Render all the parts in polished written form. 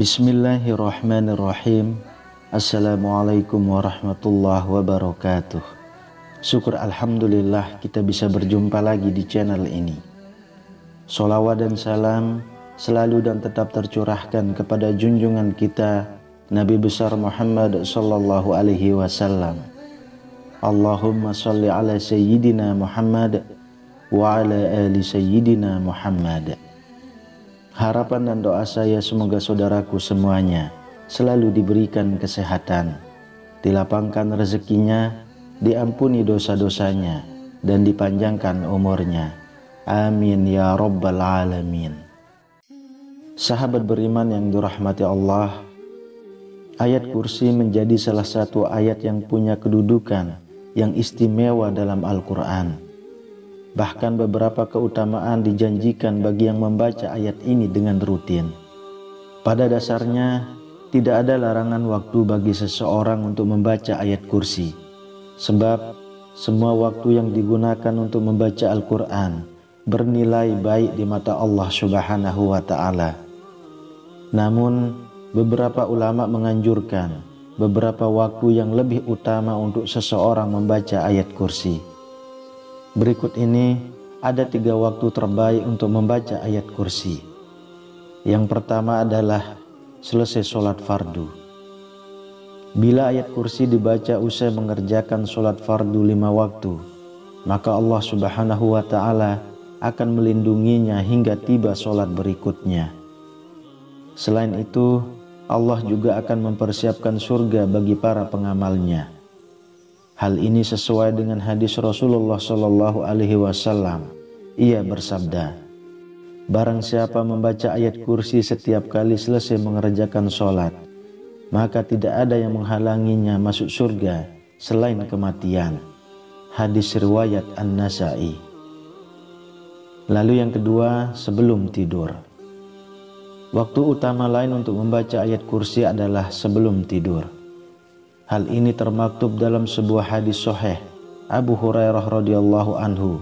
Bismillahirrahmanirrahim. Assalamualaikum warahmatullahi wabarakatuh. Syukur alhamdulillah kita bisa berjumpa lagi di channel ini. Sholawat dan salam selalu dan tetap tercurahkan kepada junjungan kita Nabi besar Muhammad sallallahu alaihi wasallam. Allahumma sholli ala sayyidina Muhammad wa ala ali sayyidina Muhammad. Harapan dan doa saya semoga saudaraku semuanya selalu diberikan kesehatan, dilapangkan rezekinya, diampuni dosa-dosanya, dan dipanjangkan umurnya. Amin ya rabbal alamin. Sahabat beriman yang dirahmati Allah, ayat kursi menjadi salah satu ayat yang punya kedudukan yang istimewa dalam Al-Quran. Bahkan beberapa keutamaan dijanjikan bagi yang membaca ayat ini dengan rutin. Pada dasarnya, tidak ada larangan waktu bagi seseorang untuk membaca ayat kursi. Sebab, semua waktu yang digunakan untuk membaca Al-Quran bernilai baik di mata Allah Subhanahu wa Ta'ala. Namun, beberapa ulama menganjurkan beberapa waktu yang lebih utama untuk seseorang membaca ayat kursi. Berikut ini ada 3 waktu terbaik untuk membaca ayat kursi. Yang pertama adalah selesai sholat fardu. Bila ayat kursi dibaca usai mengerjakan sholat fardu 5 waktu, maka Allah Subhanahu wa Ta'ala akan melindunginya hingga tiba sholat berikutnya. Selain itu, Allah juga akan mempersiapkan surga bagi para pengamalnya. Hal ini sesuai dengan hadis Rasulullah Shallallahu Alaihi Wasallam. Ia bersabda, barang siapa membaca ayat kursi setiap kali selesai mengerjakan sholat, maka tidak ada yang menghalanginya masuk surga selain kematian. Hadis riwayat An-Nasa'i. Lalu yang kedua, sebelum tidur. Waktu utama lain untuk membaca ayat kursi adalah sebelum tidur. Hal ini termaktub dalam sebuah hadis sahih. Abu Hurairah radhiyallahu anhu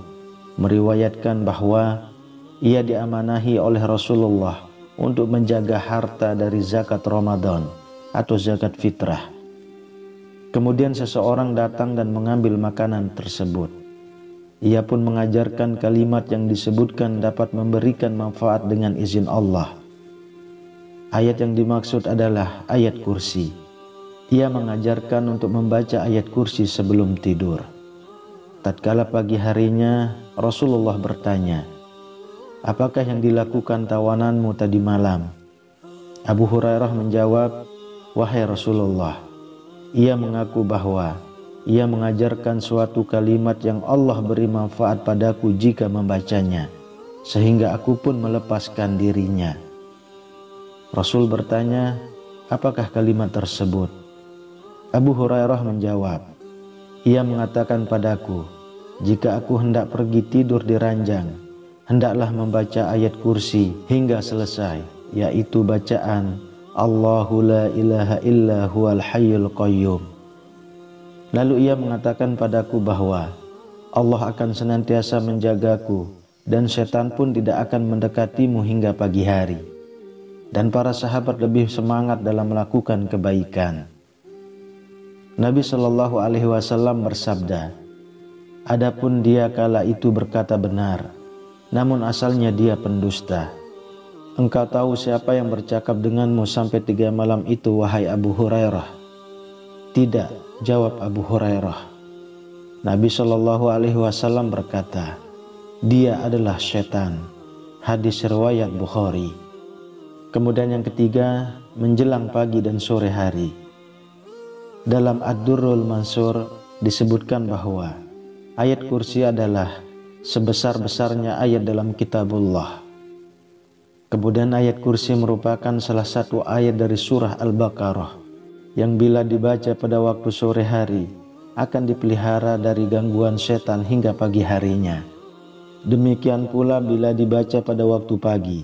meriwayatkan bahwa ia diamanahi oleh Rasulullah untuk menjaga harta dari zakat Ramadan atau zakat fitrah. Kemudian seseorang datang dan mengambil makanan tersebut. Ia pun mengajarkan kalimat yang disebutkan dapat memberikan manfaat dengan izin Allah. Ayat yang dimaksud adalah ayat kursi. Ia mengajarkan untuk membaca ayat kursi sebelum tidur. Tatkala pagi harinya, Rasulullah bertanya, apakah yang dilakukan tawananmu tadi malam? Abu Hurairah menjawab, wahai Rasulullah, ia mengaku bahwa ia mengajarkan suatu kalimat yang Allah beri manfaat padaku jika membacanya, sehingga aku pun melepaskan dirinya. Rasul bertanya, apakah kalimat tersebut? Abu Hurairah menjawab, ia mengatakan padaku, jika aku hendak pergi tidur di ranjang, hendaklah membaca ayat kursi hingga selesai, yaitu bacaan Allahu la ilaha illa huwal hayyul qayyum. Lalu ia mengatakan padaku bahwa Allah akan senantiasa menjagaku dan setan pun tidak akan mendekatimu hingga pagi hari. Dan para sahabat lebih semangat dalam melakukan kebaikan. Nabi Shallallahu Alaihi Wasallam bersabda, adapun dia kala itu berkata benar, namun asalnya dia pendusta. Engkau tahu siapa yang bercakap denganmu sampai 3 malam itu, wahai Abu Hurairah? Tidak, jawab Abu Hurairah. Nabi Shallallahu Alaihi Wasallam berkata, dia adalah setan. Hadis riwayat Bukhari. Kemudian yang ketiga, menjelang pagi dan sore hari. Dalam Ad-Durrul Mansur disebutkan bahwa ayat kursi adalah sebesar-besarnya ayat dalam kitabullah. Kemudian ayat kursi merupakan salah satu ayat dari surah Al-Baqarah yang bila dibaca pada waktu sore hari akan dipelihara dari gangguan setan hingga pagi harinya. Demikian pula bila dibaca pada waktu pagi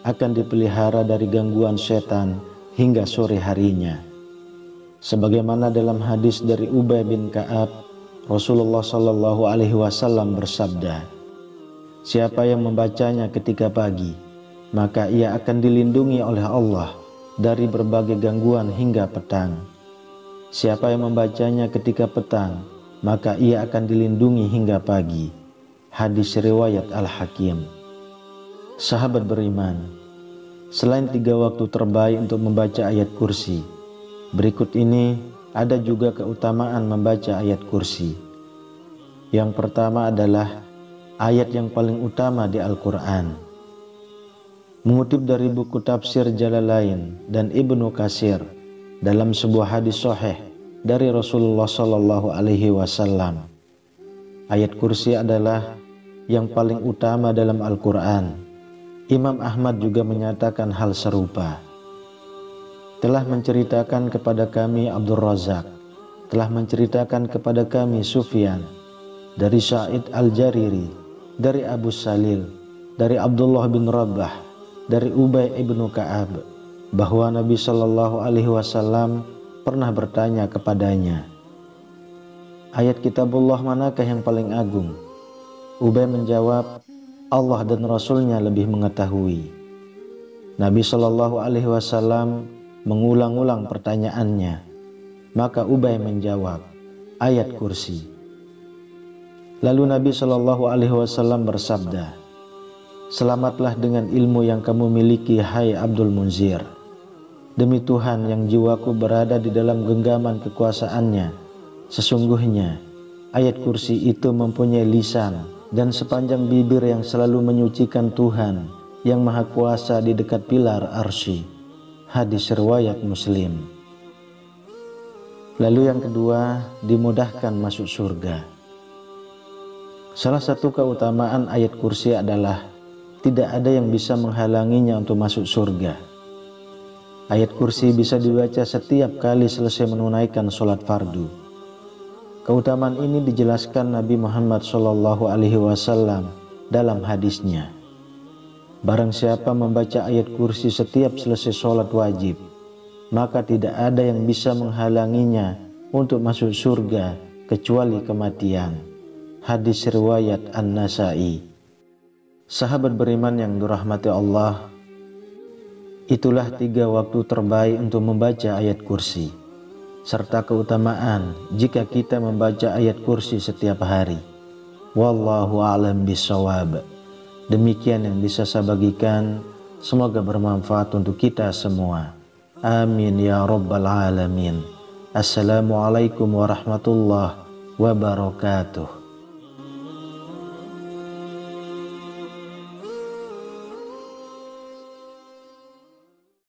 akan dipelihara dari gangguan setan hingga sore harinya. Sebagaimana dalam hadis dari Ubay bin Ka'ab, Rasulullah Shallallahu Alaihi Wasallam bersabda, siapa yang membacanya ketika pagi, maka ia akan dilindungi oleh Allah dari berbagai gangguan hingga petang. Siapa yang membacanya ketika petang, maka ia akan dilindungi hingga pagi. Hadis riwayat Al-Hakim. Sahabat beriman, selain 3 waktu terbaik untuk membaca ayat kursi, berikut ini ada juga keutamaan membaca ayat kursi. Yang pertama adalah ayat yang paling utama di Al-Quran. Mengutip dari buku tafsir Jalalain dan Ibnu Katsir dalam sebuah hadis sahih dari Rasulullah Shallallahu Alaihi Wasallam, ayat kursi adalah yang paling utama dalam Al-Quran. Imam Ahmad juga menyatakan hal serupa. Telah menceritakan kepada kami Abdul Razak, telah menceritakan kepada kami Sufyan, dari Sa'id Al-Jariri, dari Abu Salil, dari Abdullah bin Rabah, dari Ubay ibnu Ka'ab, bahwa Nabi Shallallahu Alaihi Wasallam pernah bertanya kepadanya, ayat kitabullah manakah yang paling agung? Ubay menjawab, Allah dan Rasulnya lebih mengetahui. Nabi Shallallahu Alaihi Wasallam mengulang-ulang pertanyaannya, maka Ubay menjawab, ayat kursi. Lalu Nabi Shallallahu Alaihi Wasallam bersabda, selamatlah dengan ilmu yang kamu miliki, hai Abdul Munzir. Demi Tuhan yang jiwaku berada di dalam genggaman kekuasaannya, sesungguhnya ayat kursi itu mempunyai lisan dan sepanjang bibir yang selalu menyucikan Tuhan yang Maha Kuasa di dekat pilar arsy. Hadis riwayat Muslim. Lalu yang kedua, dimudahkan masuk surga. Salah satu keutamaan ayat kursi adalah tidak ada yang bisa menghalanginya untuk masuk surga. Ayat kursi bisa dibaca setiap kali selesai menunaikan sholat fardu. Keutamaan ini dijelaskan Nabi Muhammad SAW dalam hadisnya. Barang siapa membaca ayat kursi setiap selesai sholat wajib, maka tidak ada yang bisa menghalanginya untuk masuk surga kecuali kematian. Hadis riwayat An-Nasai. Sahabat beriman yang dirahmati Allah, itulah 3 waktu terbaik untuk membaca ayat kursi, serta keutamaan jika kita membaca ayat kursi setiap hari. Wallahu a'lam bishawab. Demikian yang bisa saya bagikan, semoga bermanfaat untuk kita semua. Amin ya rabbal alamin. Assalamualaikum warahmatullahi wabarakatuh.